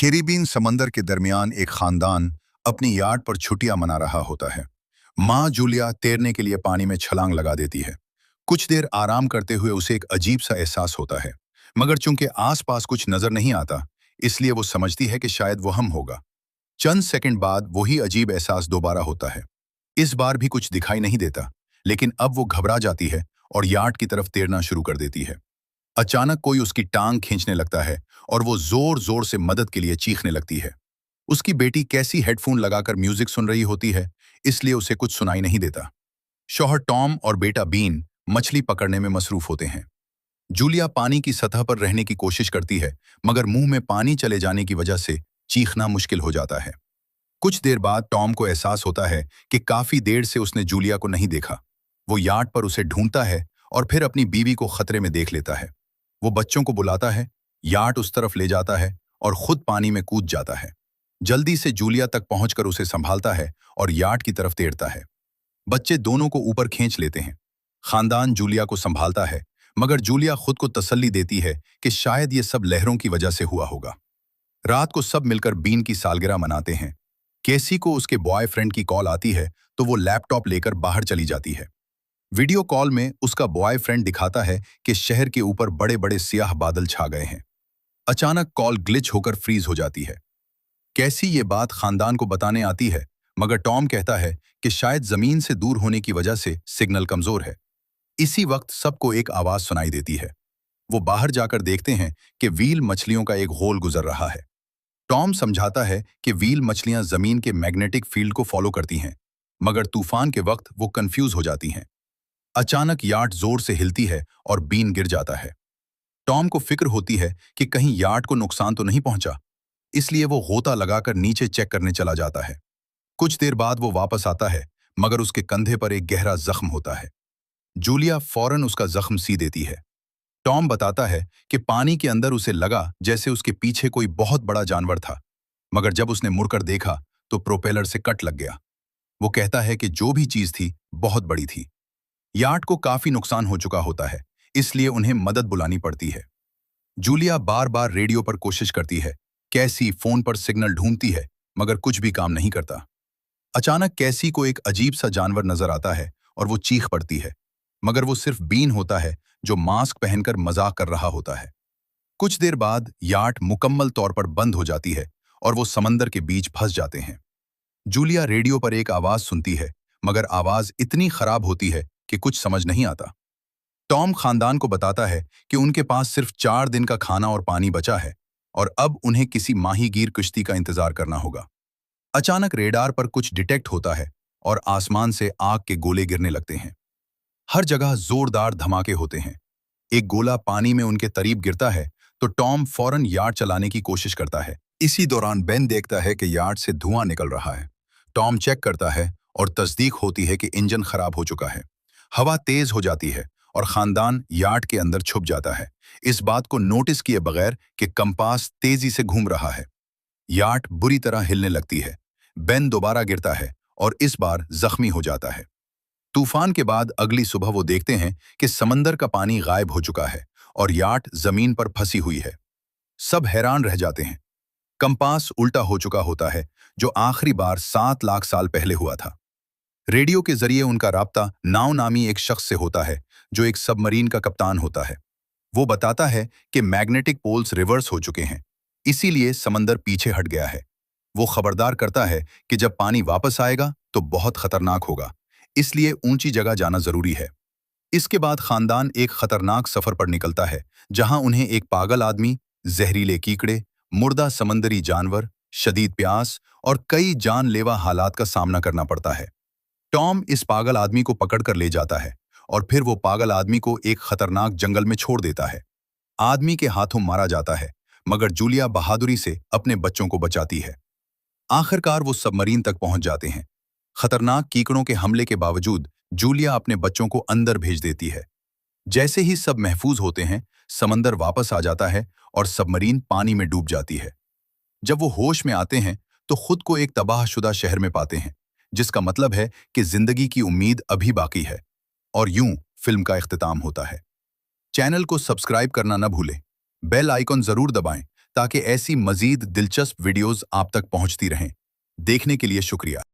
Caribbean समंदर के दरमियान एक खानदान अपनी याट पर छुट्टियां मना रहा होता है। माँ जूलिया तैरने के लिए पानी में छलांग लगा देती है। कुछ देर आराम करते हुए उसे एक अजीब सा एहसास होता है, मगर चूंकि आसपास कुछ नजर नहीं आता, इसलिए वो समझती है कि शायद वो हम होगा। चंद सेकंड बाद वही अजीब एहसास दोबारा होता है। इस बार भी कुछ दिखाई नहीं देता, लेकिन अब वो घबरा जाती है और याट की तरफ तैरना शुरू कर देती है। अचानक कोई उसकी टांग खींचने लगता है और वो जोर जोर से मदद के लिए चीखने लगती है। उसकी बेटी कैसी हेडफोन लगाकर म्यूजिक सुन रही होती है, इसलिए उसे कुछ सुनाई नहीं देता। शौहर टॉम और बेटा बीन मछली पकड़ने में मसरूफ होते हैं। जूलिया पानी की सतह पर रहने की कोशिश करती है, मगर मुंह में पानी चले जाने की वजह से चीखना मुश्किल हो जाता है। कुछ देर बाद टॉम को एहसास होता है कि काफी देर से उसने जूलिया को नहीं देखा। वो याट पर उसे ढूंढता है और फिर अपनी बीवी को खतरे में देख लेता है। वो बच्चों को बुलाता है, याट उस तरफ ले जाता है और खुद पानी में कूद जाता है। जल्दी से जूलिया तक पहुंचकर उसे संभालता है और याट की तरफ तैरता है। बच्चे दोनों को ऊपर खींच लेते हैं। खानदान जूलिया को संभालता है, मगर जूलिया खुद को तसल्ली देती है कि शायद ये सब लहरों की वजह से हुआ होगा। रात को सब मिलकर बीन की सालगिरह मनाते हैं। केसी को उसके बॉयफ्रेंड की कॉल आती है, तो वो लैपटॉप लेकर बाहर चली जाती है। वीडियो कॉल में उसका बॉयफ्रेंड दिखाता है कि शहर के ऊपर बड़े बड़े सियाह बादल छा गए हैं। अचानक कॉल ग्लिच होकर फ्रीज हो जाती है। कैसी ये बात खानदान को बताने आती है, मगर टॉम कहता है कि शायद जमीन से दूर होने की वजह से सिग्नल कमजोर है। इसी वक्त सबको एक आवाज सुनाई देती है। वो बाहर जाकर देखते हैं कि व्हील मछलियों का एक होल गुजर रहा है। टॉम समझाता है कि व्हील मछलियां जमीन के मैग्नेटिक फील्ड को फॉलो करती हैं, मगर तूफान के वक्त वो कंफ्यूज हो जाती हैं। अचानक याट जोर से हिलती है और बीन गिर जाता है। टॉम को फिक्र होती है कि कहीं याट को नुकसान तो नहीं पहुंचा, इसलिए वो गोता लगाकर नीचे चेक करने चला जाता है। कुछ देर बाद वो वापस आता है, मगर उसके कंधे पर एक गहरा जख्म होता है। जूलिया फौरन उसका जख्म सी देती है। टॉम बताता है कि पानी के अंदर उसे लगा जैसे उसके पीछे कोई बहुत बड़ा जानवर था, मगर जब उसने मुड़कर देखा तो प्रोपेलर से कट लग गया। वो कहता है कि जो भी चीज थी बहुत बड़ी थी। याट को काफी नुकसान हो चुका होता है, इसलिए उन्हें मदद बुलानी पड़ती है। जूलिया बार बार रेडियो पर कोशिश करती है, कैसी फोन पर सिग्नल ढूंढती है, मगर कुछ भी काम नहीं करता। अचानक कैसी को एक अजीब सा जानवर नजर आता है और वो चीख पड़ती है, मगर वो सिर्फ बीन होता है जो मास्क पहनकर मजाक कर रहा होता है। कुछ देर बाद याट मुकम्मल तौर पर बंद हो जाती है और वो समंदर के बीच फंस जाते हैं। जूलिया रेडियो पर एक आवाज सुनती है, मगर आवाज इतनी खराब होती है कि कुछ समझ नहीं आता। टॉम खानदान को बताता है कि उनके पास सिर्फ 4 दिन का खाना और पानी बचा है और अब उन्हें किसी माहीगीर किश्ती का इंतजार करना होगा। अचानक रेडार पर कुछ डिटेक्ट होता है और आसमान से आग के गोले गिरने लगते हैं। हर जगह जोरदार धमाके होते हैं। एक गोला पानी में उनके करीब गिरता है तो टॉम फौरन यार्ड चलाने की कोशिश करता है। इसी दौरान बेन देखता है कि यार्ड से धुआं निकल रहा है। टॉम चेक करता है और तस्दीक होती है कि इंजन खराब हो चुका है। हवा तेज हो जाती है और खानदान यार्ड के अंदर छुप जाता है, इस बात को नोटिस किए बगैर कि कंपास तेजी से घूम रहा है। यार्ड बुरी तरह हिलने लगती है। बेन दोबारा गिरता है और इस बार जख्मी हो जाता है। तूफान के बाद अगली सुबह वो देखते हैं कि समंदर का पानी गायब हो चुका है और याट जमीन पर फंसी हुई है। सब हैरान रह जाते हैं। कंपास उल्टा हो चुका होता है, जो आखिरी बार 7 लाख साल पहले हुआ था। रेडियो के जरिए उनका राब्ता नाव नामी एक शख्स से होता है, जो एक सबमरीन का कप्तान होता है। वो बताता है कि मैग्नेटिक पोल्स रिवर्स हो चुके हैं, इसीलिए समंदर पीछे हट गया है। वो खबरदार करता है कि जब पानी वापस आएगा तो बहुत खतरनाक होगा, इसलिए ऊंची जगह जाना जरूरी है। इसके बाद खानदान एक खतरनाक सफर पर निकलता है, जहां उन्हें एक पागल आदमी, जहरीले कीकड़े, मुर्दा समंदरी जानवर, शदीद प्यास और कई जानलेवा हालात का सामना करना पड़ता है। टॉम इस पागल आदमी को पकड़कर ले जाता है और फिर वो पागल आदमी को एक खतरनाक जंगल में छोड़ देता है। आदमी के हाथों मारा जाता है, मगर जूलिया बहादुरी से अपने बच्चों को बचाती है। आखिरकार वो सबमरीन तक पहुंच जाते हैं। खतरनाक कीकड़ों के हमले के बावजूद जूलिया अपने बच्चों को अंदर भेज देती है। जैसे ही सब महफूज होते हैं, समंदर वापस आ जाता है और सबमरीन पानी में डूब जाती है। जब वो होश में आते हैं तो खुद को एक तबाहशुदा शहर में पाते हैं, जिसका मतलब है कि जिंदगी की उम्मीद अभी बाकी है। और यूं फिल्म का इख्तिताम होता है। चैनल को सब्सक्राइब करना न भूलें। बेल आइकॉन जरूर दबाएं ताकि ऐसी मजीद दिलचस्प वीडियोस आप तक पहुंचती रहें। देखने के लिए शुक्रिया।